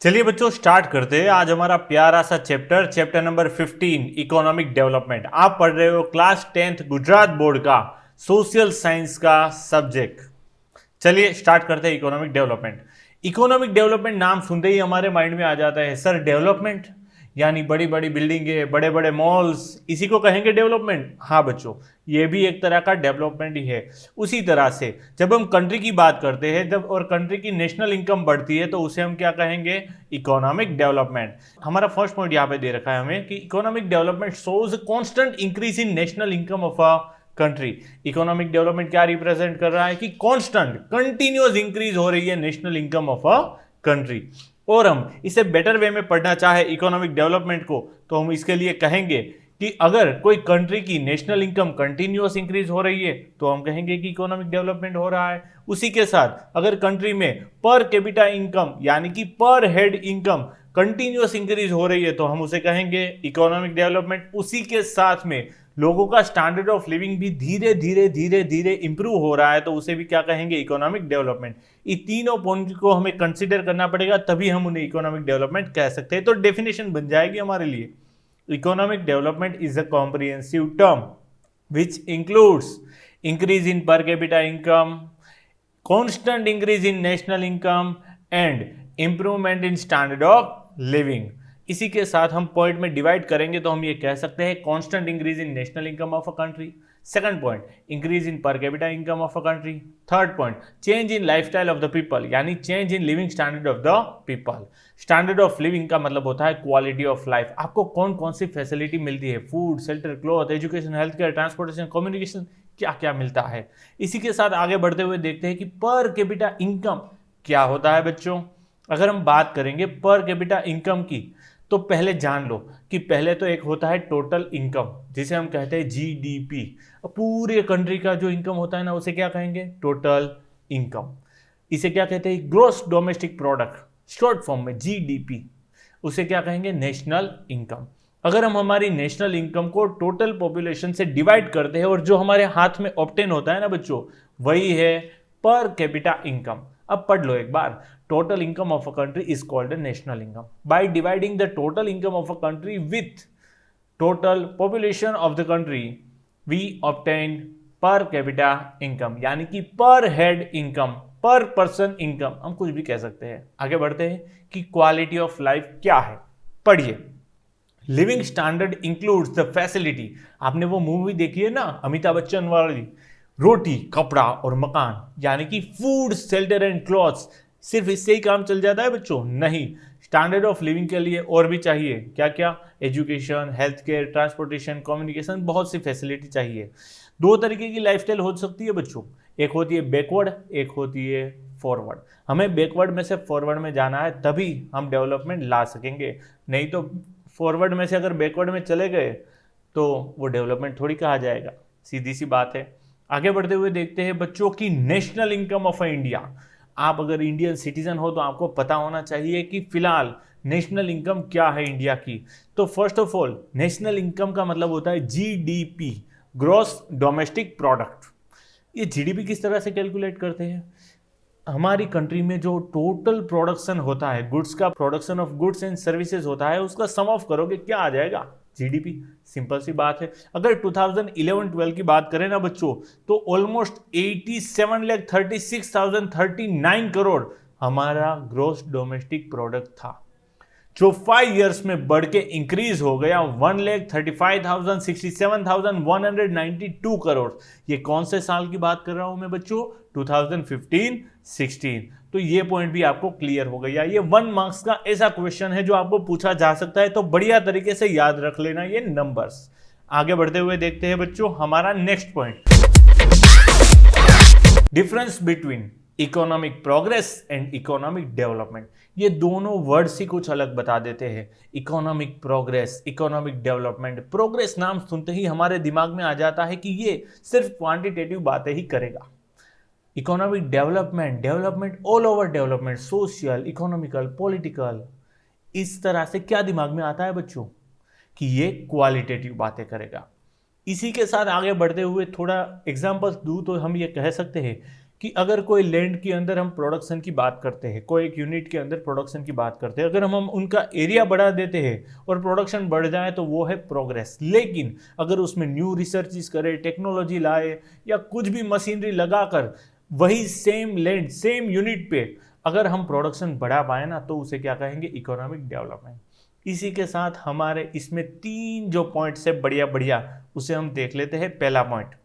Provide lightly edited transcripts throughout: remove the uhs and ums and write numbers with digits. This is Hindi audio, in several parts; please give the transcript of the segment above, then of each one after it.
चलिए बच्चों स्टार्ट करते हैं आज हमारा प्यारा सा चैप्टर नंबर 15 इकोनॉमिक डेवलपमेंट। आप पढ़ रहे हो क्लास 10th गुजरात बोर्ड का सोशल साइंस का सब्जेक्ट। चलिए स्टार्ट करते हैं इकोनॉमिक डेवलपमेंट। इकोनॉमिक डेवलपमेंट नाम सुनते ही हमारे माइंड में आ जाता है सर डेवलपमेंट यानी बड़ी बड़ी बिल्डिंगें, बड़े बड़े मॉल्स, इसी को कहेंगे डेवलपमेंट। हाँ बच्चों, ये भी एक तरह का डेवलपमेंट ही है। उसी तरह से जब हम कंट्री की बात करते हैं जब और कंट्री की नेशनल इनकम बढ़ती है तो उसे हम क्या कहेंगे? Economic development. हमारा फर्स्ट पॉइंट यहाँ पे दे रखा है हमें कि economic development shows constant increase in national income of a country. Economic development क्या रिप्रेजेंट कर रहा है कि कांस्टेंट कंटिन्यूअस इंक्रीज हो रही है national income of a country. और हम इसे बेटर वे में पढ़ना चाहे इकोनॉमिक डेवलपमेंट को तो हम इसके लिए कहेंगे कि अगर कोई कंट्री की नेशनल इनकम कंटिन्यूअस इंक्रीज हो रही है तो हम कहेंगे कि इकोनॉमिक डेवलपमेंट हो रहा है। उसी के साथ अगर कंट्री में पर कैपिटा इनकम यानी कि पर हेड इनकम कंटिन्यूअस इंक्रीज हो रही है तो हम उसे कहेंगे इकोनॉमिक डेवलपमेंट। उसी के साथ में लोगों का स्टैंडर्ड ऑफ लिविंग भी धीरे धीरे धीरे धीरे इंप्रूव हो रहा है तो उसे भी क्या कहेंगे? Economic development. ये तीनों पॉइंट को हमें कंसीडर करना पड़ेगा तभी हम उन्हें इकोनॉमिक डेवलपमेंट कह सकते हैं। तो डेफिनेशन बन जाएगी हमारे लिए, economic development is a comprehensive term which includes increase in per capita income, constant increase in national income and improvement in standard of living। इसी के साथ हम पॉइंट में डिवाइड करेंगे तो हम ये कह सकते हैं constant increase in national income of a country. Second point, increase in per capita income of a country. Third point, change in lifestyle of the people यानी change in living standard of the people. Standard of living का मतलब होता है क्वालिटी ऑफ लाइफ। आपको कौन कौन सी फैसिलिटी मिलती है? Food, shelter, cloth, education, health care, transportation, communication, क्या क्या मिलता है। इसी के साथ आगे बढ़ते हुए देखते हैं कि पर कैपिटा इनकम क्या होता है बच्चों। अगर हम बात करेंगे पर कैपिटा इनकम की तो पहले जान लो कि पहले तो एक होता है टोटल इनकम जिसे हम कहते हैं जीडीपी। पूरे कंट्री का जो इनकम होता है ना उसे क्या कहेंगे? Total income. इसे क्या कहते हैं? Gross domestic product, short form में जीडीपी। उसे क्या कहेंगे? National income. अगर हम हमारी नेशनल इनकम को टोटल पॉपुलेशन से डिवाइड करते हैं और जो हमारे हाथ में ऑब्टेन होता है ना बच्चों वही है पर कैपिटा इनकम। अब पढ़ लो एक बार, total income of a country is called a national income. By dividing the total income of a country with total population of the country, we obtain per capita income यानी कि per head income, per person income, हम कुछ भी कह सकते हैं। आगे बढ़ते हैं कि क्वालिटी ऑफ लाइफ क्या है। पढ़िए, living standard includes the facility. आपने वो मूवी देखी है ना अमिताभ बच्चन वाली, रोटी, कपड़ा और मकान यानी कि फूड, शेल्टर एंड क्लॉथ्स। सिर्फ इससे ही काम चल जाता है बच्चों? नहीं, स्टैंडर्ड ऑफ लिविंग के लिए और भी चाहिए। क्या क्या? Education, health care, transportation, communication, बहुत सी फैसिलिटी चाहिए। दो तरीके की लाइफस्टाइल हो सकती है बच्चों, एक होती है बैकवर्ड, एक होती है फॉरवर्ड। हमें बैकवर्ड में से फॉरवर्ड में जाना है तभी हम डेवलपमेंट ला सकेंगे, नहीं तो फॉरवर्ड में से अगर बैकवर्ड में चले गए तो वो डेवलपमेंट थोड़ी कहा जाएगा। सीधी सी बात है। आगे बढ़ते हुए देखते हैं बच्चों की नेशनल इनकम ऑफ इंडिया। आप अगर इंडियन सिटीजन हो तो आपको पता होना चाहिए कि फिलहाल नेशनल इनकम क्या है इंडिया की। तो first of all national income का मतलब होता है जीडीपी, ग्रॉस डोमेस्टिक प्रोडक्ट। ये जीडीपी किस तरह से कैलकुलेट करते हैं? हमारी कंट्री में जो टोटल प्रोडक्शन होता है गुड्स का, production of goods and services होता है, उसका सम ऑफ करोगे क्या आ जाएगा? जीडीपी। सिंपल सी बात है। अगर 2011-12 की बात करें ना बच्चों तो ऑलमोस्ट 87,36,039 करोड़ हमारा ग्रॉस डोमेस्टिक प्रोडक्ट था, जो 5 इयर्स में बढ़ के इंक्रीज हो गया 1,35,67,192 करोड़। ये कौन से साल की बात कर रहा हूं मैं बच्चों? 2015-16। तो ये पॉइंट भी आपको क्लियर हो गया। ये 1 मार्क्स का ऐसा क्वेश्चन है जो आपको पूछा जा सकता है, तो बढ़िया तरीके से याद रख लेना ये नंबर्स। आगे बढ़ते हुए देखते हैं बच्चों हमारा next point, difference between economic progress and economic development. ये दोनों वर्ड्स ही कुछ अलग बता देते हैं। Economic progress, economic development. Progress नाम सुनते ही हमारे दिमाग में आ जाता है कि ये सिर्फ क्वांटिटेटिव बातें ही करेगा। Economic development, development all over development, social, economical, political, इस तरह से क्या दिमाग में आता है बच्चों कि ये क्वालिटेटिव बातें करेगा। इसी के साथ आगे बढ़ते हुए थोड़ा एग्जांपल्स दूं तो हम ये कह सकते हैं कि अगर कोई लैंड के अंदर हम प्रोडक्शन की बात करते हैं, कोई एक यूनिट के अंदर प्रोडक्शन की बात करते हैं, अगर हम उनका एरिया बढ़ा देते हैं और प्रोडक्शन बढ़ जाए तो वो है प्रोग्रेस। लेकिन अगर उसमें न्यू रिसर्चेस करें, टेक्नोलॉजी लाए या कुछ भी मशीनरी लगाकर वही सेम लैंड सेम यूनिट पे अगर हम प्रोडक्शन बढ़ा पाए ना, तो उसे क्या कहेंगे, इकोनॉमिक डेवलपमेंट। इसी के साथ हमारे इसमें 3 जो पॉइंट्स है बढ़िया बढ़िया, उसे हम देख लेते हैं। पहला point,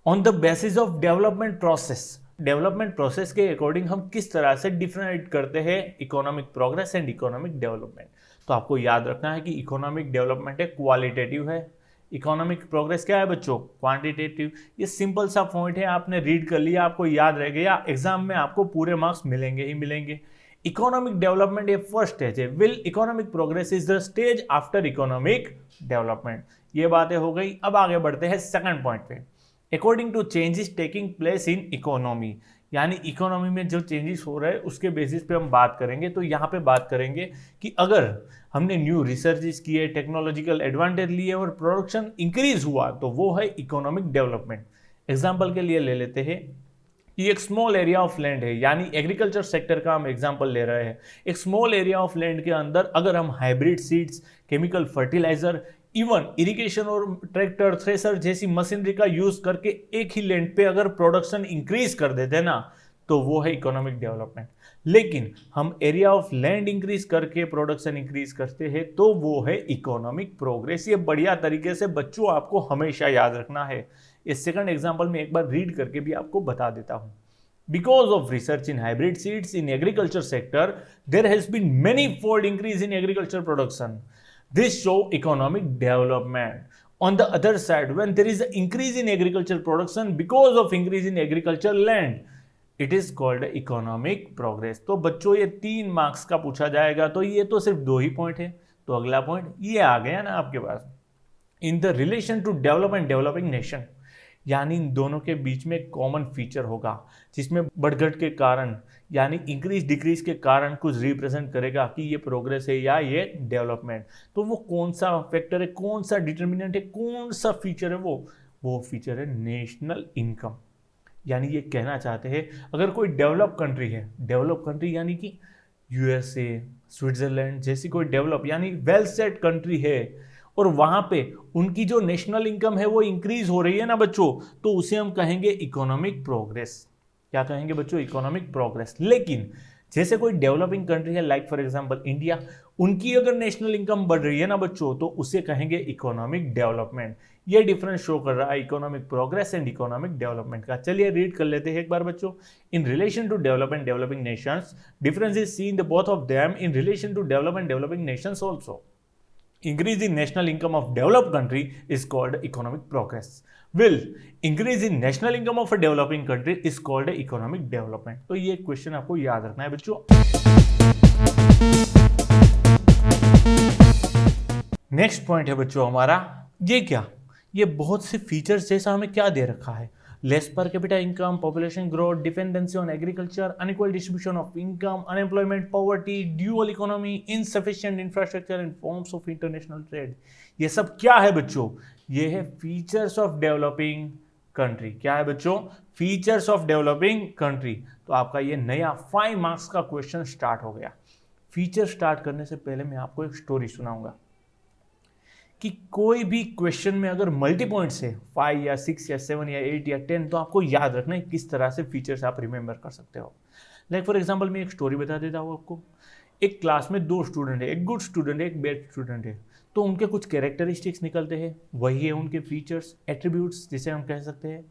on the basis of development process. Development process के अकॉर्डिंग हम किस तरह से डिफरेंशिएट करते हैं economic progress and economic development. तो आपको याद रखना है कि इकोनॉमिक डेवलपमेंट है क्वालिटेटिव है, इकोनॉमिक प्रोग्रेस क्या है बच्चों, क्वांटिटेटिव। ये सिंपल सा पॉइंट है, आपने रीड कर लिया, आपको याद रह गया, एग्जाम में आपको पूरे मार्क्स मिलेंगे ही मिलेंगे। इकोनॉमिक डेवलपमेंट ये फर्स्ट स्टेज है, while economic progress is the stage after economic development. ये बातें हो गई। अब आगे बढ़ते हैं सेकंड पॉइंट पे, according to changes taking place in economy, यानी इकोनॉमी में जो चेंजेस हो रहे हैं उसके बेसिस पे हम बात करेंगे। तो यहाँ पे बात करेंगे कि अगर हमने न्यू रिसर्चेस किए, टेक्नोलॉजिकल एडवांटेज लिए और प्रोडक्शन इंक्रीज हुआ, तो वो है इकोनॉमिक डेवलपमेंट। एग्जाम्पल के लिए ले लेते हैं कि एक स्मॉल एरिया ऑफ लैंड है, यानी एग्रीकल्चर सेक्टर का हम एग्जांपल ले रहे हैं। एक स्मॉल एरिया ऑफ लैंड के अंदर अगर हम hybrid seeds, chemical fertilizer, even irrigation और ट्रैक्टर, थ्रेसर जैसी मशीनरी का यूज करके एक ही लैंड पे अगर प्रोडक्शन इंक्रीज कर देते हैं ना, तो वो है इकोनॉमिक डेवलपमेंट। लेकिन हम एरिया ऑफ लैंड इंक्रीज करके प्रोडक्शन इंक्रीज करते हैं तो वो है इकोनॉमिक प्रोग्रेस। ये बढ़िया तरीके से बच्चों आपको हमेशा याद रखना है। इस सेकंड एग्जांपल में एक बार रीड करके भी आपको बता देता हूं। Because of research in hybrid seeds in agriculture sector, there has been many-fold increase in agriculture production. This show economic development. On the other side, when there is an increase in agriculture production because of increase in agriculture land, it is called economic progress. तो बच्चों ये 3 मार्क्स का पूछा जाएगा, तो ये तो सिर्फ 2 ही पॉइंट है। तो अगला पॉइंट ये आ गया ना आपके पास, in the relation to develop and developing nation, यानी इन दोनों के बीच में कॉमन फीचर होगा जिसमें बढ़घट के कारण यानी इंक्रीज डिक्रीज के कारण कुछ रिप्रेजेंट करेगा कि ये प्रोग्रेस है या ये डेवलपमेंट। तो वो कौन सा फैक्टर है, कौन सा डिटर्मिनेंट है, कौन सा फीचर है, वो फीचर है नेशनल इनकम। यानी ये कहना चाहते हैं अगर कोई डेवलप कंट्री है, डेवलप कंट्री यानी कि यूएसए, स्विट्जरलैंड जैसी कोई डेवलप यानी वेल सेट कंट्री है और वहां पे उनकी जो नेशनल इनकम है वो इंक्रीज हो रही है ना बच्चों, तो उसे हम कहेंगे इकोनॉमिक प्रोग्रेस। क्या कहेंगे बच्चों, इकोनॉमिक प्रोग्रेस। लेकिन जैसे कोई डेवलपिंग कंट्री है, लाइक फॉर एग्जांपल इंडिया, उनकी अगर नेशनल इनकम बढ़ रही है ना बच्चों, तो उसे कहेंगे इकोनॉमिक डेवलपमेंट। ये डिफरेंस शो कर रहा है economic progress and economic development का। चलिए रीड कर लेते हैं एक बार बच्चों। In relation to develop and developing nations, difference is seen the both of them in relation to develop and developing nations also. Increase in national income of developed country is called economic progress. Will increase in national income of a developing country is called economic development. तो ये क्वेश्चन आपको याद रखना है बच्चों। नेक्स्ट पॉइंट है बच्चों हमारा, ये क्या, ये बहुत से फीचर्स जैसा हमें क्या दे रखा है, लेस पर capita income, population growth, dependency on agriculture, unequal distribution of income, unemployment, poverty, dual economy, insufficient infrastructure and forms of international trade. ये सब क्या है बच्चों, ये है फीचर्स ऑफ डेवलपिंग कंट्री। क्या है बच्चों, फीचर्स ऑफ डेवलपिंग कंट्री। तो आपका ये नया 5 मार्क्स का क्वेश्चन स्टार्ट हो गया। फीचर स्टार्ट करने से पहले मैं आपको एक स्टोरी सुनाऊंगा कि कोई भी क्वेश्चन में अगर मल्टी पॉइंट्स है 5 या 6 या 7 या 8 या 10, तो आपको याद रखना है किस तरह से फीचर्स आप रिमेंबर कर सकते हो। लाइक फॉर एग्जांपल मैं एक स्टोरी बता देता हूँ आपको। एक क्लास में 2 स्टूडेंट है, एक गुड स्टूडेंट है, एक बैड स्टूडेंट है। तो उनके कुछ कैरेक्टरिस्टिक्स निकलते हैं, वही है उनके फीचर्स, एट्रीब्यूट्स जिसे हम कह सकते हैं।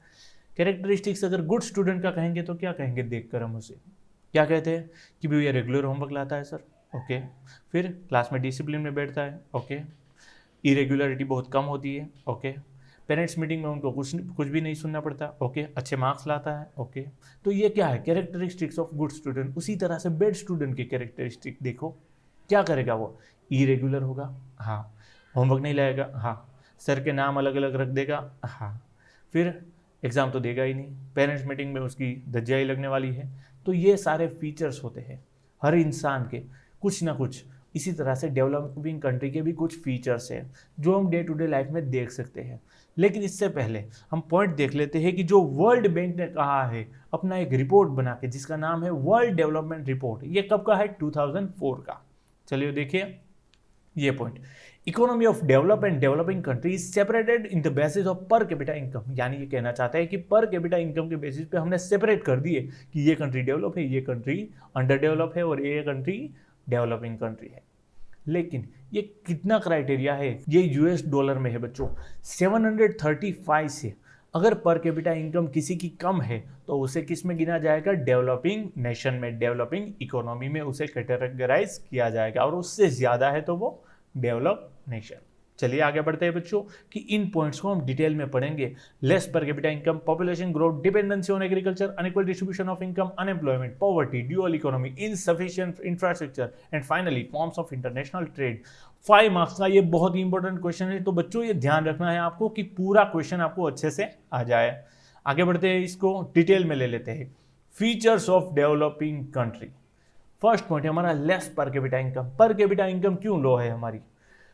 कैरेक्टरिस्टिक्स अगर गुड स्टूडेंट का कहेंगे तो क्या कहेंगे, देखकर हम उसे क्या कहते हैं कि भाई ये रेगुलर होमवर्क लाता है सर, ओके। फिर क्लास में डिसिप्लिन में बैठता है, ओके। इरेगुलरिटी बहुत कम होती है, ओके। पेरेंट्स मीटिंग में उनको कुछ भी नहीं सुनना पड़ता, ओके। अच्छे मार्क्स लाता है, ओके। तो ये क्या है, कैरेक्टरिस्टिक्स ऑफ गुड स्टूडेंट। उसी तरह से बैड स्टूडेंट की कैरेक्टरिस्टिक देखो, क्या करेगा वो, इरेगुलर होगा, हाँ। होमवर्क नहीं लाएगा, हाँ। सर के नाम अलग अलग रख देगा, हाँ। फिर एग्ज़ाम तो देगा ही नहीं, पेरेंट्स मीटिंग में उसकी धज्जियाई लगने वाली है। तो ये सारे फीचर्स होते हैं हर इंसान के, कुछ ना कुछ इसी तरह से डेवलपिंग कंट्री के भी कुछ फीचर्स हैं जो हम डे टू डे लाइफ में देख सकते हैं। लेकिन इससे पहले हम पॉइंट देख लेते हैं कि जो वर्ल्ड बैंक ने कहा है अपना एक रिपोर्ट बना के, जिसका नाम है वर्ल्ड डेवलपमेंट रिपोर्ट, ये कब का है? 2004 का। चलिए देखिए ये point, economy of develop and developing country is separated in the basis of पर कैपिटा इनकम। यानी ये कहना चाहता है कि पर कैपिटा इनकम के बेसिस पे हमने सेपरेट कर दिए कि ये कंट्री डेवलप है, ये कंट्री अंडर डेवलप है और ये कंट्री डेवलपिंग कंट्री है। लेकिन ये कितना क्राइटेरिया है? ये यूएस डॉलर में है बच्चों, 735 से अगर पर कैपिटा इनकम किसी की कम है तो उसे किस में गिना जाएगा? डेवलपिंग नेशन में, डेवलपिंग इकोनॉमी में उसे कैटेगराइज किया जाएगा, और उससे ज्यादा है तो वो डेवलप नेशन। चलिए आगे बढ़ते हैं बच्चों कि इन पॉइंट्स को हम डिटेल में पढ़ेंगे। लेस पर capita income, population growth, dependency on agriculture, unequal distribution of income, unemployment, poverty, dual economy, insufficient infrastructure and finally forms of international trade. 5 marks का ये बहुत ही इंपॉर्टेंट क्वेश्चन है, तो बच्चों ये ध्यान रखना है आपको कि पूरा क्वेश्चन आपको अच्छे से आ जाए। आगे बढ़ते हैं, इसको डिटेल में ले लेते हैं। Features of developing country. First point है हमारा लेस पर कैपिटा इनकम। पर कैपिटा इनकम क्यों लो है हमारी?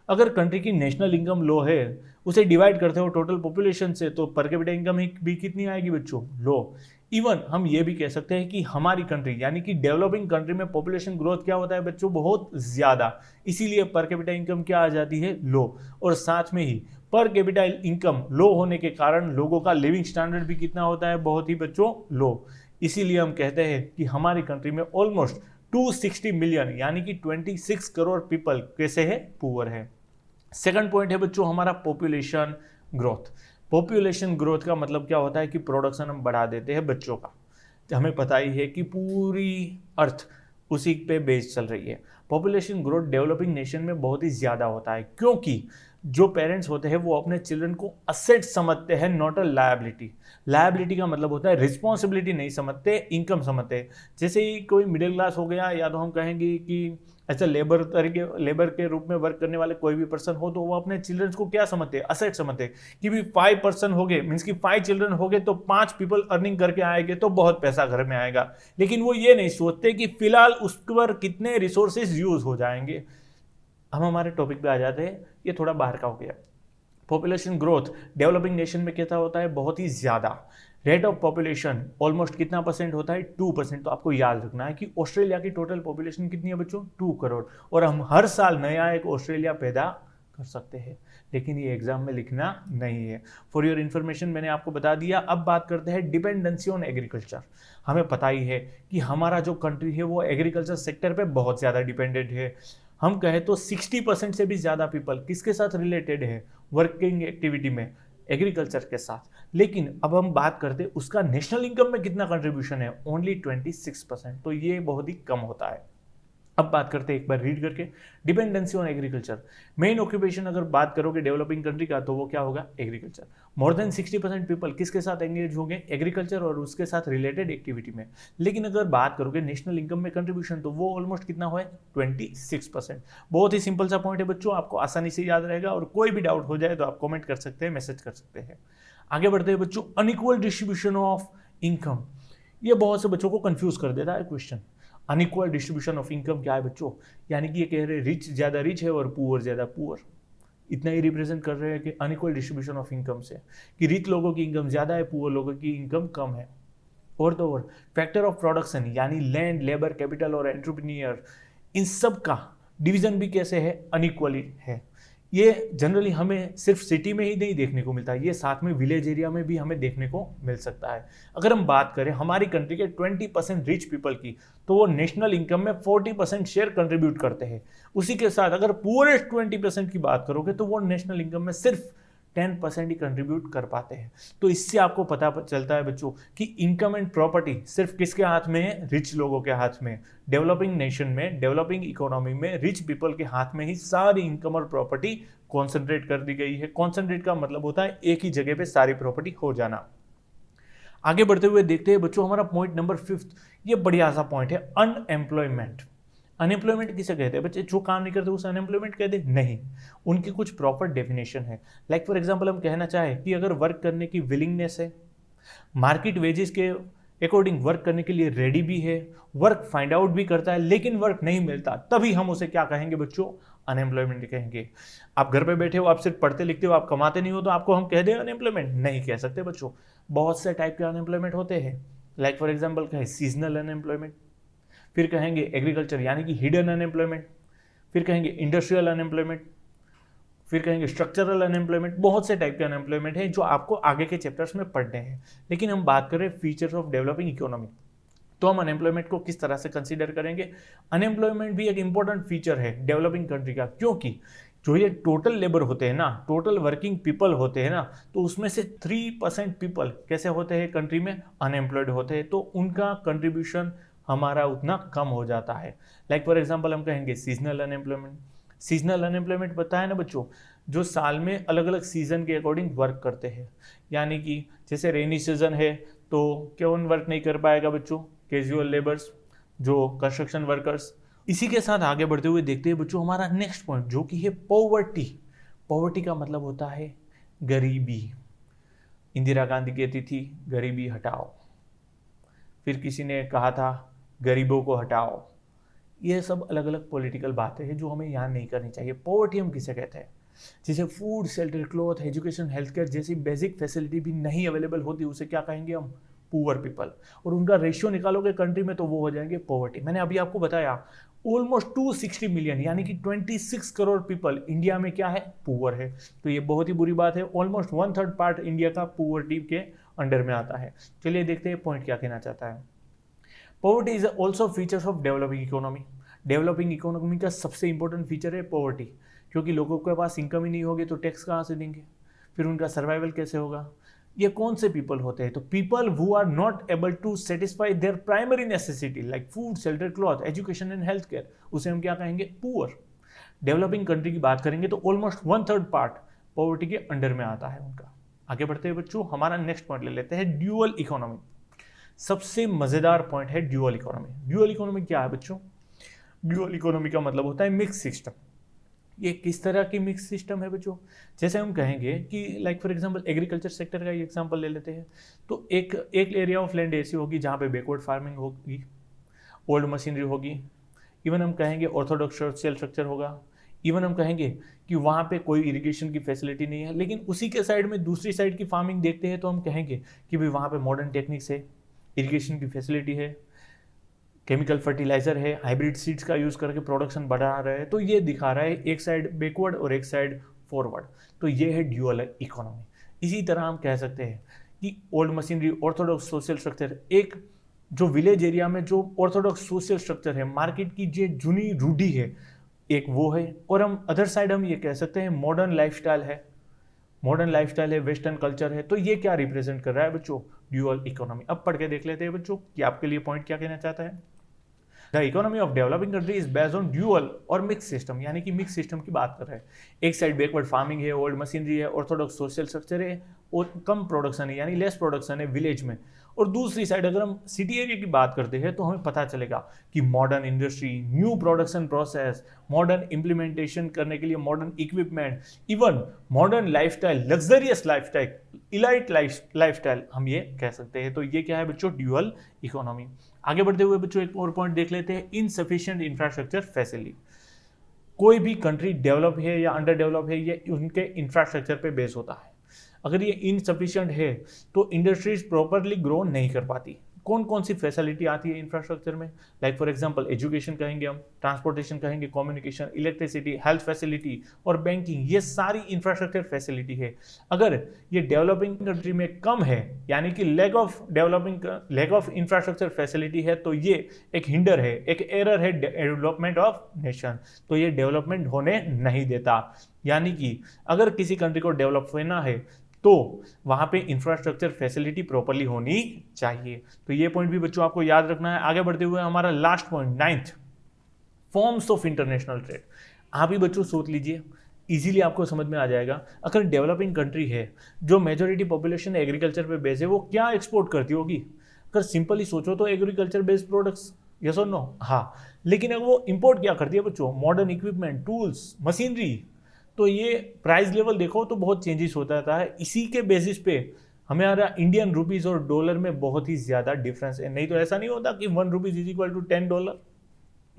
अगर कंट्री की नेशनल इनकम लो है, उसे डिवाइड करते हो टोटल पॉपुलेशन से, तो पर कैपिटा इनकम भी कितनी आएगी बच्चों? लो। इवन हम ये भी कह सकते हैं कि हमारी कंट्री यानी कि डेवलपिंग कंट्री में पॉपुलेशन ग्रोथ क्या होता है बच्चों? बहुत ज्यादा, इसीलिए पर कैपिटा इनकम क्या आ जाती है? लो। और साथ में ही पर कैपिटा इनकम लो होने के कारण लोगों का लिविंग स्टैंडर्ड भी कितना होता है? बहुत ही बच्चों लो। इसीलिए हम कहते हैं कि हमारी कंट्री में ऑलमोस्ट 260 मिलियन यानी कि 26 करोड़ पीपल कैसे है? पुअर है। सेकंड पॉइंट है बच्चों हमारा पॉपुलेशन ग्रोथ। पॉपुलेशन ग्रोथ का मतलब क्या होता है कि प्रोडक्शन हम बढ़ा देते हैं बच्चों का। हमें पता ही है कि पूरी अर्थ उसी पे बेस चल रही है। पॉपुलेशन ग्रोथ डेवलपिंग नेशन में बहुत ही ज़्यादा होता है, क्योंकि जो पेरेंट्स होते हैं वो अपने चिल्ड्रन को असेट समझते हैं, नॉट अ लायबिलिटी। लायबिलिटी का मतलब होता है रिस्पॉन्सिबिलिटी नहीं समझते, इनकम समझते हैं। जैसे ही कोई मिडिल क्लास हो गया, या तो हम कहेंगे कि ऐसा लेबर के रूप में वर्क करने वाले कोई भी पर्सन हो, तो वो अपने चिल्ड्रंस को क्या समझते हैं? असेट समझते हैं कि भी 5 पर्सन हो गए, मीन्स कि 5 चिल्ड्रन हो गए तो 5 पीपल अर्निंग करके आएंगे तो बहुत पैसा घर में आएगा। लेकिन वो ये नहीं सोचते कि फिलहाल उस पर कितने रिसोर्सेज यूज हो जाएंगे। हम हमारे टॉपिक पे आ जाते हैं, ये थोड़ा बाहर का हो गया। पॉपुलेशन ग्रोथ डेवलपिंग नेशन में कैसा होता है? बहुत ही ज़्यादा। रेट ऑफ पॉपुलेशन ऑलमोस्ट कितना परसेंट होता है? 2%। तो आपको याद रखना है कि ऑस्ट्रेलिया की टोटल पॉपुलेशन कितनी है बच्चों? 2 करोड़। और हम हर साल नया एक ऑस्ट्रेलिया पैदा कर सकते हैं, लेकिन ये एग्जाम में लिखना नहीं है। फॉर योर इन्फॉर्मेशन मैंने आपको बता दिया। अब बात करते हैं डिपेंडेंसी ऑन एग्रीकल्चर। हमें पता ही है कि हमारा जो कंट्री है वो एग्रीकल्चर सेक्टर पे बहुत ज़्यादा डिपेंडेंट है। हम कहें तो 60% से भी ज़्यादा पीपल किसके साथ रिलेटेड है? वर्किंग एक्टिविटी में, एग्रीकल्चर के साथ। लेकिन अब हम बात करते हैं उसका नेशनल इनकम में कितना कंट्रीब्यूशन है? ओनली 26%। तो ये बहुत ही कम होता है। अब बात करते हैं एक बार रीड करके, dependency on agriculture. Main occupation अगर बात करोगे डेवलपिंग कंट्री का तो वो क्या होगा? एग्रीकल्चर। मोर देन 60% पीपल किसके साथ एंगेज होंगे? एग्रीकल्चर और उसके साथ रिलेटेड एक्टिविटी में। लेकिन अगर बात करोगे नेशनल इनकम में कंट्रीब्यूशन तो वो ऑलमोस्ट कितना हुआ है? 26%। बहुत ही सिंपल सा पॉइंट है बच्चों, आपको आसानी से याद रहेगा, और कोई भी डाउट हो जाए तो आप कॉमेंट कर सकते हैं, मैसेज कर सकते हैं। आगे बढ़ते हैं बच्चों, अनइक्वल डिस्ट्रीब्यूशन ऑफ इनकम। ये बहुत से बच्चों को कंफ्यूज कर देता है question. Unequal distribution of income क्या है बच्चों? यानी कि ये कह रहे हैं रिच ज़्यादा रिच है और पुअर ज़्यादा पुअर। इतना ही रिप्रेजेंट कर रहे हैं कि अनइक्वल डिस्ट्रीब्यूशन ऑफ इनकम से, कि रिच लोगों की इनकम ज़्यादा है, पुअर लोगों की इनकम कम है। और तो और फैक्टर ऑफ प्रोडक्शन यानी लैंड, लेबर, कैपिटल और एंटरप्रेन्योर, इन सब का डिवीजन भी कैसे है? अनइक्वली है। ये जनरली हमें सिर्फ सिटी में ही नहीं देखने को मिलता है, ये साथ में विलेज एरिया में भी हमें देखने को मिल सकता है। अगर हम बात करें हमारी कंट्री के 20% रिच पीपल की, तो वो नेशनल इनकम में 40% शेयर कंट्रीब्यूट करते हैं। उसी के साथ अगर पुअरेस्ट 20% की बात करोगे तो वो नेशनल इनकम में सिर्फ 10% ही कंट्रीब्यूट कर पाते हैं। तो इससे आपको पता चलता है बच्चों कि इनकम एंड प्रॉपर्टी सिर्फ किसके हाथ में है? रिच लोगों के हाथ में। डेवलपिंग नेशन में, डेवलपिंग इकोनॉमी में रिच पीपल के हाथ में ही सारी इनकम और प्रॉपर्टी कॉन्सेंट्रेट कर दी गई है। कॉन्सेंट्रेट का मतलब होता है एक ही जगह पे सारी प्रॉपर्टी हो जाना। आगे बढ़ते हुए देखते हैं बच्चों हमारा पॉइंट नंबर 5। ये बढ़िया सा पॉइंट है, अनएम्प्लॉयमेंट। अनएम्प्लॉयमेंट किसे कहते हैं बच्चे? जो काम नहीं करते उसे अनएम्प्लॉयमेंट कहते हैं? नहीं, उनकी कुछ प्रॉपर डेफिनेशन है। फॉर एग्जांपल हम कहना चाहें कि अगर वर्क करने की विलिंगनेस है, मार्केट वेजेस के अकॉर्डिंग वर्क करने के लिए रेडी भी है, वर्क फाइंड आउट भी करता है, लेकिन वर्क नहीं मिलता, तभी हम उसे क्या कहेंगे बच्चों? अनएम्प्लॉयमेंट कहेंगे। आप घर पे बैठे हो, आप सिर्फ पढ़ते लिखते हो, आप कमाते नहीं हो, तो आपको हम कह दें अनएम्प्लॉयमेंट? नहीं कह सकते बच्चों। बहुत से टाइप के अनएम्प्लॉयमेंट होते हैं। लाइक फॉर एग्जाम्पल कहें सीजनल अनएम्प्लॉयमेंट, फिर कहेंगे एग्रीकल्चर यानी कि हिडन अनएम्प्लॉयमेंट, फिर कहेंगे इंडस्ट्रियल अनएम्प्लॉयमेंट, फिर कहेंगे स्ट्रक्चरल अनएम्प्लॉयमेंट। बहुत से टाइप के अनएम्प्लॉयमेंट है जो आपको आगे के चैप्टर्स में पढ़ने हैं। लेकिन हम बात करें फीचर्स ऑफ डेवलपिंग इकोनॉमी, तो हम अनएम्प्लॉयमेंट को किस तरह से कंसीडर करेंगे? अनएम्प्लॉयमेंट भी एक इंपॉर्टेंट फीचर है डेवलपिंग कंट्री का, क्योंकि जो ये टोटल लेबर होते हैं ना, टोटल वर्किंग पीपल होते हैं ना, तो उसमें से 3% पीपल कैसे होते हैं कंट्री में? अनएम्प्लॉयड होते हैं। तो उनका कंट्रीब्यूशन हमारा उतना कम हो जाता है। लाइक फॉर एग्जांपल हम कहेंगे सीजनल अनएम्प्लॉयमेंट। सीजनल अनएम्प्लॉयमेंट पता है ना बच्चों, जो साल में अलग अलग सीजन के अकॉर्डिंग वर्क करते हैं। यानी कि जैसे रेनी सीजन है तो कौन वर्क नहीं कर पाएगा बच्चों? कैजुअल लेबर्स, जो कंस्ट्रक्शन वर्कर्स। इसी के साथ आगे बढ़ते हुए देखते हैं बच्चों हमारा नेक्स्ट पॉइंट, जो कि है पॉवर्टी। पॉवर्टी का मतलब होता है गरीबी। इंदिरा गांधी कहती थी गरीबी हटाओ, फिर किसी ने कहा था गरीबों को हटाओ। ये सब अलग अलग पॉलिटिकल बातें हैं जो हमें याद नहीं करनी चाहिए। पॉवर्टी हम किसे कहते हैं? जैसे food, shelter, cloth, education, health care जैसी बेसिक फैसिलिटी भी नहीं अवेलेबल होती, उसे क्या कहेंगे हम? Poor people. और उनका रेशियो निकालोगे कंट्री में तो वो हो जाएंगे पॉवर्टी। मैंने अभी आपको बताया ऑलमोस्ट 260 मिलियन यानी कि 26 करोड़ पीपल इंडिया में क्या है? पुअर है। तो ये बहुत ही बुरी बात है। ऑलमोस्ट 1/3 पार्ट इंडिया का पुअर्टी के अंडर में आता है। चलिए देखते हैं पॉइंट क्या कहना चाहता है। Poverty is also features of developing economy. Developing economy का सबसे इंपॉर्टेंट फीचर है पॉवर्टी, क्योंकि लोगों के पास इनकम ही नहीं होगी तो टैक्स कहाँ से देंगे, फिर उनका सर्वाइवल कैसे होगा? ये कौन से पीपल होते हैं? तो people who are not able to satisfy their primary necessity like food, shelter, cloth, education and health care, उसे हम क्या कहेंगे? पुअर। डेवलपिंग कंट्री की बात करेंगे तो ऑलमोस्ट 1/3 पार्ट पॉवर्टी के अंडर में आता है उनका। आगे बढ़ते हैं बच्चों, हमारा नेक्स्ट पॉइंट ले लेते हैं ड्यूअल इकोनॉमी। सबसे मजेदार पॉइंट है ड्यूअल इकोनॉमी। ड्यूअल इकोनॉमी क्या है बच्चों? ड्यूअल इकोनॉमी का मतलब होता है मिक्स सिस्टम। ये किस तरह की मिक्स सिस्टम है बच्चों? जैसे हम कहेंगे कि like for example agriculture sector का एग्जांपल ले लेते हैं, तो एक एरिया ऑफ लैंड ऐसी होगी जहाँ पे बैकवर्ड फार्मिंग होगी, ओल्ड मशीनरी होगी, इवन हम कहेंगे ऑर्थोडॉक्स सोशल स्ट्रक्चर होगा, इवन हम कहेंगे कि वहाँ पे कोई इरिगेशन की फैसिलिटी नहीं है। लेकिन उसी के साइड में दूसरी साइड की फार्मिंग देखते हैं तो हम कहेंगे कि भाई वहाँ पे मॉडर्न टेक्निक्स है, इरिगेशन की फैसिलिटी है, केमिकल फर्टिलाइजर है, हाइब्रिड सीड्स का यूज़ करके प्रोडक्शन बढ़ा रहे हैं। तो ये दिखा रहा है एक साइड बैकवर्ड और एक साइड फॉरवर्ड। तो ये है ड्यूअल इकोनॉमी। इसी तरह हम कह सकते हैं कि old machinery, Orthodox social structure, एक जो विलेज एरिया में जो ऑर्थोडॉक्स सोशल स्ट्रक्चर है, मार्केट की जो जूनी रूढ़ी है, एक वो है। और हम अदर साइड हम ये कह सकते हैं मॉडर्न लाइफस्टाइल है, मॉडर्न लाइफस्टाइल है, वेस्टर्न कल्चर है। तो ये क्या रिप्रेजेंट कर रहा है बच्चों? Dual economy. अब पढ़ के देख लेते हैं बच्चों कि आपके लिए पॉइंट क्या कहना चाहता है। The economy of developing country is based on dual और मिक्स सिस्टम, यानी कि मिक्स सिस्टम की बात कर रहे हैं। एक साइड बैकवर्ड फार्मिंग है, ओल्ड मशीनरी है, ऑर्थोडॉक्स सोशल स्ट्रक्चर है और कम प्रोडक्शन है यानी लेस प्रोडक्शन है विलेज में। और दूसरी साइड अगर हम सिटी एरिया की बात करते हैं तो हमें पता चलेगा कि modern industry, new production process, modern implementation करने के लिए modern equipment, even modern lifestyle, luxurious lifestyle, elite lifestyle हम ये कह सकते हैं। तो ये क्या है बच्चों? Dual economy. आगे बढ़ते हुए बच्चों एक और पॉइंट देख लेते हैं, इनसफिशिएंट इंफ्रास्ट्रक्चर फैसिलिटी। कोई भी कंट्री डेवलप है या अंडर डेवलप है, ये उनके इंफ्रास्ट्रक्चर पे बेस होता है। अगर ये इनसफिशिएंट है तो इंडस्ट्रीज प्रॉपरली ग्रो नहीं कर पाती। कौन कौन सी फैसिलिटी आती है इंफ्रास्ट्रक्चर में? लाइक फॉर एग्जांपल एजुकेशन कहेंगे हम, ट्रांसपोर्टेशन कहेंगे, कम्युनिकेशन, इलेक्ट्रिसिटी, हेल्थ फैसिलिटी और बैंकिंग, ये सारी इंफ्रास्ट्रक्चर फैसिलिटी है। अगर ये डेवलपिंग कंट्री में कम है यानी कि लैक ऑफ इंफ्रास्ट्रक्चर फैसिलिटी है, तो ये एक हिंडर है, एक एरर है डेवलपमेंट ऑफ नेशन। तो ये डेवलपमेंट होने नहीं देता। यानी कि अगर किसी कंट्री को डेवलप होना है तो वहां पे इंफ्रास्ट्रक्चर फैसिलिटी प्रॉपर्ली होनी चाहिए। तो ये पॉइंट भी बच्चों आपको याद रखना है। आगे बढ़ते हुए हमारा last point 9th, forms of international trade. आप ही बच्चों सोच लीजिए, इजीली आपको समझ में आ जाएगा। अगर डेवलपिंग कंट्री है जो मेजोरिटी पॉपुलेशन एग्रीकल्चर पे बेस्ड है, वो क्या एक्सपोर्ट करती होगी? अगर सिंपली सोचो तो एग्रीकल्चर बेस्ड प्रोडक्ट्स, यस और नो? हाँ। लेकिन अगर वो इंपोर्ट क्या करती है बच्चों? Modern equipment, tools, machinery. तो ये प्राइस लेवल देखो तो बहुत चेंजेस होता रहता है। इसी के बेसिस पे हमारा इंडियन रुपीज और डॉलर में बहुत ही ज्यादा डिफरेंस है, नहीं तो ऐसा नहीं होता कि 1 rupees is equal to $10।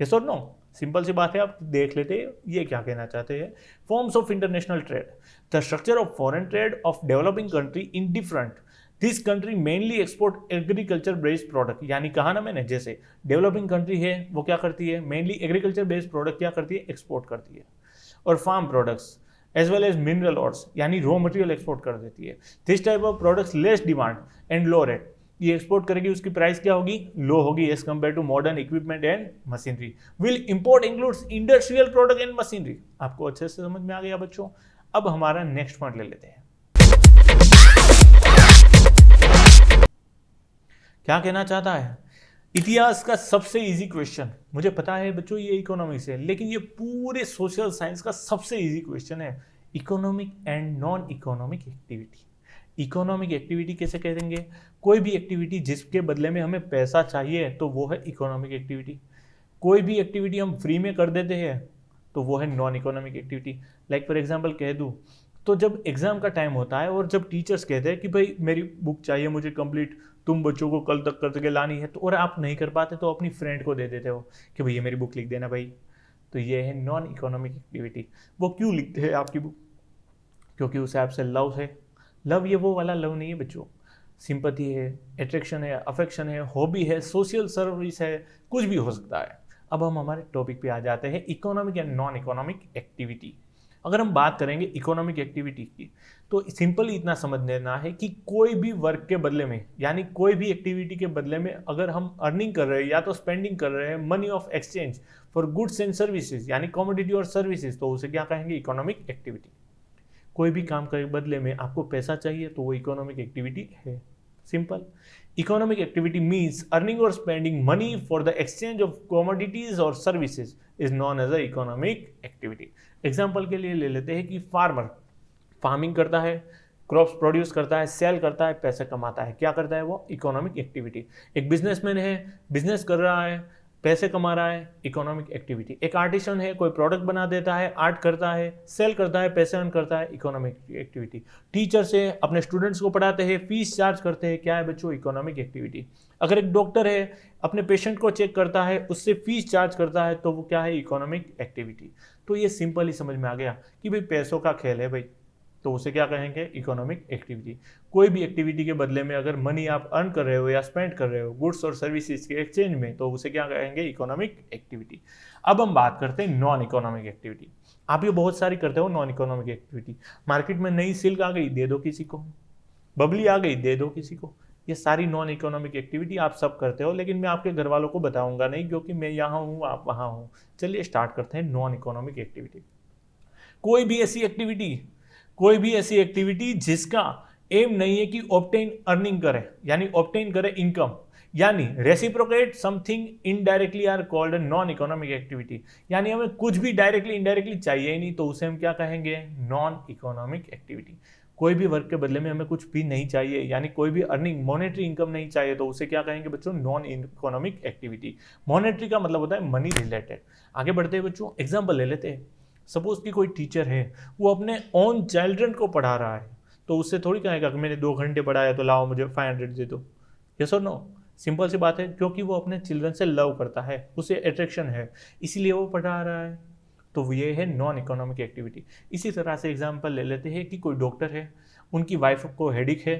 Yes और नो? सिंपल सी बात है, आप देख लेते हैं ये क्या कहना चाहते हैं। Forms of international trade, the structure of foreign trade off developing country in different, this country mainly export agriculture based product, यानी कहा ना मैंने, जैसे डेवलपिंग कंट्री है वो क्या करती है, मेनली एग्रीकल्चर बेस्ड प्रोडक्ट क्या करती है, एक्सपोर्ट करती है, और farm products as well as mineral ores यानी रॉ मटेरियल एक्सपोर्ट कर देती है। This type of products less demand and low rate, ये एक्सपोर्ट करेगी, उसकी प्राइस क्या होगी, लो होगी as compare to modern equipment and machinery. Will import includes industrial product and machinery. आपको अच्छे से समझ में आ गया बच्चों? अब हमारा नेक्स्ट पॉइंट ले लेते हैं। क्या कहना चाहता है? इतिहास का सबसे इजी क्वेश्चन, मुझे पता है बच्चों ये इकोनॉमिक्स है, लेकिन ये पूरे सोशल साइंस का सबसे इजी क्वेश्चन है, economic and non economic activity. Economic activity कैसे कहेंगे? कोई भी एक्टिविटी जिसके बदले में हमें पैसा चाहिए तो वो है इकोनॉमिक एक्टिविटी। कोई भी एक्टिविटी हम फ्री में कर देते हैं तो वो है non economic activity. Like for example कह दूं तो जब एग्जाम का टाइम होता है और जब टीचर्स कहते हैं कि भाई मेरी बुक चाहिए मुझे कंप्लीट, तुम बच्चों को कल तक करके लानी है, तो और आप नहीं कर पाते तो अपनी फ्रेंड को दे देते हो कि भैया मेरी बुक लिख देना भाई, तो ये है नॉन इकोनॉमिक एक्टिविटी। वो क्यों लिखते हैं आपकी बुक? क्योंकि उसे आपसे लव है। लव ये वो वाला लव नहीं है बच्चों, सिंपैथी है, अट्रैक्शन है, अफेक्शन है, हॉबी है, सोशल सर्विस है, कुछ भी हो सकता है। अब हम हमारे टॉपिक पे आ जाते हैं, economic and non economic activity. अगर हम बात करेंगे इकोनॉमिक एक्टिविटी की तो सिंपली इतना समझ लेना है कि कोई भी वर्क के बदले में, यानी कोई भी एक्टिविटी के बदले में अगर हम अर्निंग कर रहे हैं या तो स्पेंडिंग कर रहे हैं money of exchange for goods and services, यानी कमोडिटी और सर्विसेज, तो उसे क्या कहेंगे, इकोनॉमिक एक्टिविटी। कोई भी काम के बदले में आपको पैसा चाहिए तो वो इकोनॉमिक एक्टिविटी है। Simple. Economic activity means earning और spending money for the exchange of commodities और services is known as a economic activity. Example के लिए ले लेते हैं कि फार्मर फार्मिंग करता है, क्रॉप्स प्रोड्यूस करता है, सेल करता है, पैसे कमाता है, क्या करता है वो, इकोनॉमिक एक्टिविटी। एक बिजनेसमैन है, बिजनेस कर रहा है, पैसे कमा रहा है, इकोनॉमिक एक्टिविटी। एक आर्टिसन है, कोई प्रोडक्ट बना देता है, आर्ट करता है, सेल करता है, पैसे अर्न करता है, इकोनॉमिक एक्टिविटी। टीचर्स है, अपने स्टूडेंट्स को पढ़ाते हैं, फीस चार्ज करते हैं, क्या है बच्चों, इकोनॉमिक एक्टिविटी। अगर एक डॉक्टर है, अपने पेशेंट को चेक करता है, उससे फीस चार्ज करता है, तो वो क्या है, इकोनॉमिक एक्टिविटी। तो ये सिंपल ही समझ में आ गया कि भाई पैसों का खेल है भाई, तो उसे क्या कहेंगे, इकोनॉमिक एक्टिविटी। कोई भी एक्टिविटी के बदले में अगर मनी आप अर्न कर रहे हो या स्पेंड कर रहे हो गुड्स और सर्विसेज के एक्सचेंज में, तो उसे क्या कहेंगे, इकोनॉमिक एक्टिविटी। अब हम बात करते हैं नॉन इकोनॉमिक एक्टिविटी। आप ये बहुत सारी करते हो नॉन इकोनॉमिक एक्टिविटी। मार्केट में नई सिल्क आ गई, दे दो किसी को, बबली आ गई, दे दो किसी को। ये सारी नॉन इकोनॉमिक एक्टिविटी आप सब करते हो, लेकिन मैं आपके घर वालों को बताऊंगा नहीं, क्योंकि मैं यहाँ हूँ आप वहाँ हूँ। चलिए स्टार्ट करते हैं नॉन इकोनॉमिक एक्टिविटी। कोई भी ऐसी एक्टिविटी जिसका एम नहीं है कि ऑब्टेन अर्निंग करे, यानी ऑब्टेन करे इनकम, यानी reciprocate something indirectly are called non economic activity. यानी हमें कुछ भी डायरेक्टली इनडायरेक्टली चाहिए ही नहीं, तो उसे हम क्या कहेंगे, नॉन इकोनॉमिक एक्टिविटी। कोई भी वर्क के बदले में हमें कुछ भी नहीं चाहिए, यानी कोई भी अर्निंग मॉनेटरी इनकम नहीं चाहिए, तो उसे क्या कहेंगे बच्चों, नॉन इकोनॉमिक एक्टिविटी। मॉनेटरी का मतलब होता है मनी रिलेटेड। आगे बढ़ते हैं बच्चों, एग्जाम्पल ले लेते हैं। सपोज कि कोई टीचर है, वो अपने ओन चिल्ड्रन को पढ़ा रहा है, तो उससे थोड़ी कहेगा कि मैंने 2 घंटे पढ़ाया तो लाओ मुझे 500 दे दो। यस और नो? सिंपल सी बात है, क्योंकि वो अपने चिल्ड्रन से लव करता है, उसे अट्रैक्शन है, इसीलिए वो पढ़ा रहा है, तो ये है नॉन इकोनॉमिक एक्टिविटी। इसी तरह से एग्जाम्पल ले लेते हैं कि कोई डॉक्टर है, उनकी वाइफ को हेडिक है,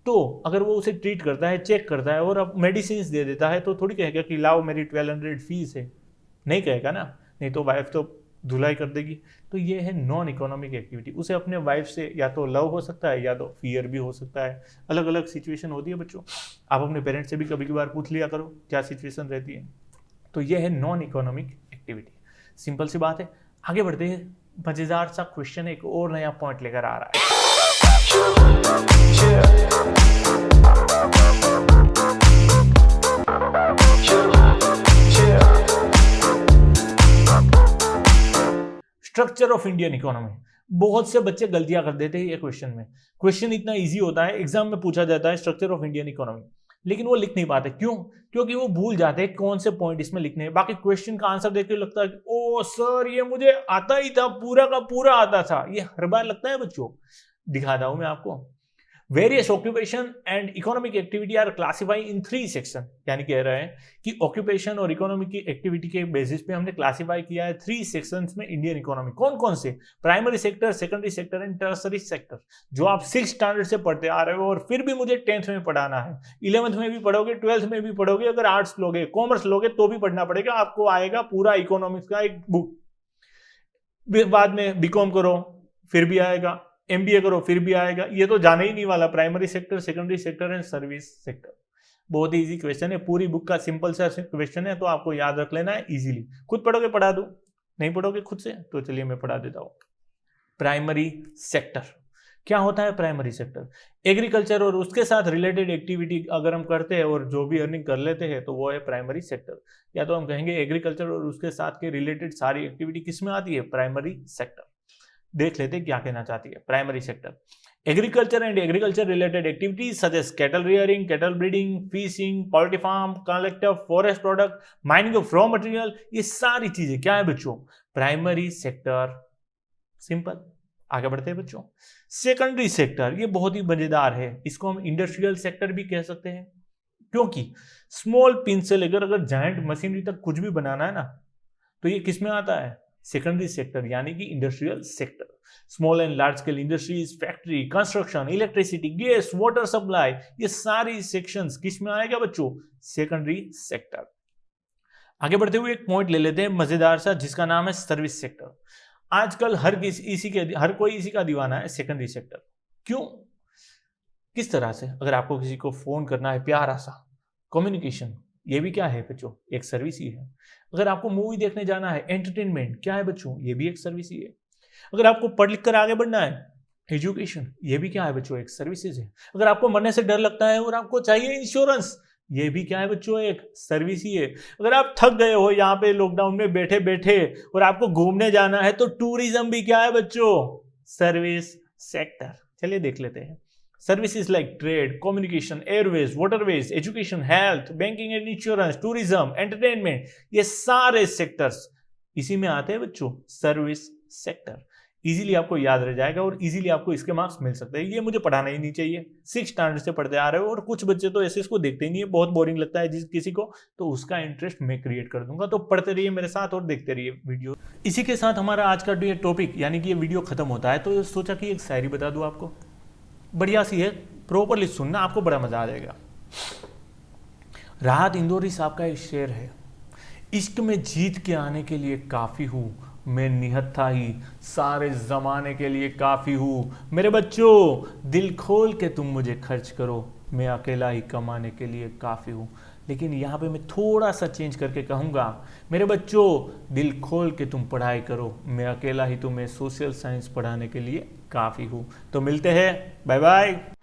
तो अगर वो उसे ट्रीट करता है, चेक करता है और अब मेडिसिन दे देता है, तो थोड़ी कहेगा कि लाओ मेरी 1200 फीस है, नहीं कहेगा ना, नहीं तो वाइफ तो धुलाई कर देगी। तो ये है नॉन इकोनॉमिक एक्टिविटी। उसे अपने वाइफ से या तो लव हो सकता है या तो फियर भी हो सकता है, अलग अलग सिचुएशन होती है बच्चों। आप अपने पेरेंट्स से भी कभी कभार पूछ लिया करो क्या सिचुएशन रहती है। तो ये है नॉन इकोनॉमिक एक्टिविटी। सिंपल सी बात है। आगे बढ़ते हैं, मजेदार सा क्वेश्चन, एक और नया पॉइंट लेकर आ रहा है। Structure of Indian economy. बहुत से बच्चे गलतियां कर देते हैं ये क्वेश्चन में। क्वेश्चन इतना इजी होता है, एग्जाम में पूछा जाता है स्ट्रक्चर ऑफ इंडियन इकोनॉमी, लेकिन वो लिख नहीं पाते। क्यों? क्योंकि वो भूल जाते हैं कौन से पॉइंट इसमें लिखने हैं। बाकी क्वेश्चन का आंसर देख के लगता है ओ सर ये मुझे आता ही था, पूरा का पूरा आता था। ये हर बार लगता है बच्चों। दिखाता हूं मैं आपको। Various occupation and economic activity are classify in 3 section, यानी कह रहे हैं कि ऑक्यूपेशन और इकोनॉमिक की एक्टिविटी के बेसिस पे हमने क्लासिफाई किया है 3 सेक्शंस में इंडियन इकोनॉमी। कौन कौन से? Primary sector, secondary sector and tertiary sector, जो आप 6 स्टैंडर्ड से पढ़ते आ रहे हो और फिर भी मुझे 10th में पढ़ाना है। 11th में भी पढ़ोगे, 12th में भी पढ़ोगे, अगर आर्ट्स लोगे, कॉमर्स लोगे तो भी पढ़ना पड़ेगा, आपको आएगा पूरा इकोनॉमिक्स का एक बुक। बाद में बीकॉम करो फिर भी आएगा, एमबीए करो फिर भी आएगा, ये तो जाने ही नहीं वाला। Primary sector, secondary sector and service sector, बहुत ही इजी क्वेश्चन है, पूरी बुक का सिंपल सा क्वेश्चन है, तो आपको याद रख लेना है इजीली। खुद पढ़ोगे पढ़ा दूं, नहीं पढ़ोगे खुद से तो चलिए मैं पढ़ा देता हूं। प्राइमरी सेक्टर क्या होता है? प्राइमरी सेक्टर एग्रीकल्चर और उसके साथ रिलेटेड एक्टिविटी अगर हम करते हैं और जो भी अर्निंग कर लेते हैं तो वो है प्राइमरी सेक्टर, या तो हम कहेंगे एग्रीकल्चर और उसके साथ के रिलेटेड सारी एक्टिविटी किसमें आती है? Primary sector. देख लेते हैं क्या कहना चाहती है primary sector. Agriculture and agriculture related activities such as cattle rearing, cattle breeding, fishing, poultry farm, collect of forest product, mining of raw material, ये सारी चीजें क्या है बच्चों? Primary sector. सिंपल। आगे बढ़ते हैं बच्चों। सेकेंडरी सेक्टर ये बहुत ही मजेदार है, इसको हम इंडस्ट्रियल सेक्टर भी कह सकते हैं, क्योंकि स्मॉल पिन से लेकर अगर जायंट मशीनरी तक कुछ भी बनाना है ना, तो ये किस में आता है? सेकेंडरी सेक्टर, यानी कि industrial sector. Small and large scale industries, factory, construction, electricity, gas, water supply, ये सारी सेक्शंस किस में आएगा बच्चों? Secondary sector. आगे बढ़ते हुए एक पॉइंट ले लेते हैं मजेदार सा, जिसका नाम है सर्विस सेक्टर। आजकल हर कोई इसी का दीवाना है, सेकेंडरी सेक्टर। क्यों? किस तरह से? अगर आपको किसी को फोन करना है प्यारा सा, कम्युनिकेशन, ये भी क्या है बच्चों? एक सर्विस ही है। अगर आपको मूवी देखने जाना है, एंटरटेनमेंट, क्या है बच्चों? ये भी एक सर्विस ही है। अगर आपको पढ़ लिख कर आगे बढ़ना है, एजुकेशन, ये भी क्या है बच्चों? एक सर्विसेज है। अगर आपको मरने से डर लगता है और आपको चाहिए इंश्योरेंस, ये भी क्या है बच्चों? एक सर्विस ही है। अगर आप थक गए हो यहाँ पे लॉकडाउन में बैठे बैठे और आपको घूमने जाना है, तो टूरिज्म भी क्या है बच्चों? Service sector. चलिए देख लेते हैं। Services like trade, communication, Airways, waterways, education, health, banking and insurance, tourism, entertainment, ये सारे सेक्टर्स इसी में आते हैं बच्चों, सर्विस सेक्टर। इजीली आपको याद रह जाएगा और इजीली आपको इसके मार्क्स मिल सकते हैं। ये मुझे पढ़ाना ही नहीं चाहिए, 6 स्टैंडर्ड से पढ़ते आ रहे हो, और कुछ बच्चे तो ऐसे इसको देखते ही नहीं है, बहुत बोरिंग लगता है जिस किसी को, तो उसका इंटरेस्ट मैं क्रिएट कर दूंगा। तो पढ़ते रहिए मेरे साथ और देखते रहिए वीडियो। इसी के साथ हमारा आज का ये टॉपिक यानी कि ये वीडियो खत्म होता है, तो सोचा कि एक शायरी बता दूं आपको, बढ़िया सी है, प्रॉपरली सुनना, आपको बड़ा मजा आ जाएगा। राहत इंदौरी साहब का एक शेर है, इश्क में जीत के आने के लिए काफी हूं, मैं निहत्था ही सारे जमाने के लिए काफी हूं। मेरे बच्चों दिल खोल के तुम मुझे खर्च करो, मैं अकेला ही कमाने के लिए काफी हूं। लेकिन यहाँ पे मैं थोड़ा सा चेंज करके कहूँगा, मेरे बच्चों दिल खोल के तुम पढ़ाई करो, मैं अकेला ही तुम्हें सोशल साइंस पढ़ाने के लिए काफ़ी हूँ। तो मिलते हैं, बाय बाय।